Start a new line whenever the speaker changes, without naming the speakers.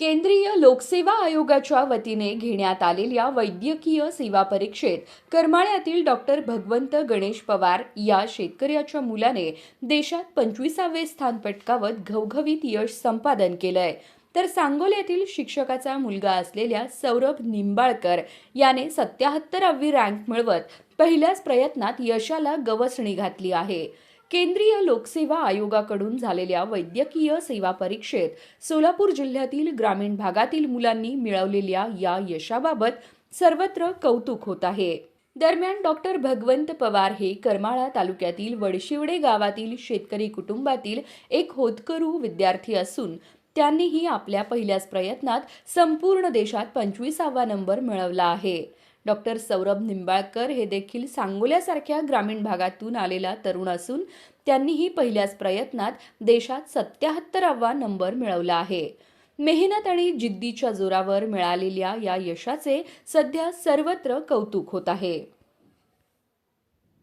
केंद्रीय लोकसेवा आयोगाच्या वतीने घेण्यात आलेल्या वैद्यकीय सेवा परीक्षेत करमाळ्यातील डॉक्टर भगवंत गणेश पवार या शेतकऱ्याच्या मुलाने देशात 25वे स्थान पटकावत घवघवीत यश संपादन केलंय. तर सांगोल्यातील शिक्षकाचा मुलगा असलेल्या सौरभ निंबाळकर याने 77वी रँक मिळवत पहिल्याच प्रयत्नात यशाला गवसणी घातली आहे. केंद्रीय लोकसेवा आयोगाकडून झालेल्या वैद्यकीय सेवा परीक्षेत सोलापूर जिल्ह्यातील ग्रामीण भागातील मुलांनी मिळवलेल्या या यशाबाबत सर्वत्र कौतुक होत आहे. दरम्यान डॉक्टर भगवंत पवार हे करमाळा तालुक्यातील वडशिवडे गावातील शेतकरी कुटुंबातील एक होतकरू विद्यार्थी असून त्यांनीही आपल्या पहिल्याच प्रयत्नात संपूर्ण देशात 25वा नंबर मिळवला आहे. डॉक्टर सौरभ निंबाळकर हे देखील सांगोल्यासारख्या ग्रामीण भागातून आलेला तरुण असून त्यांनीही पहिल्याच प्रयत्नात देशात 77वा नंबर मिळवला आहे. मेहनत आणि जिद्दीच्या जोरावर मिळालेल्या या यशाचे सध्या सर्वत्र कौतुक होत आहे.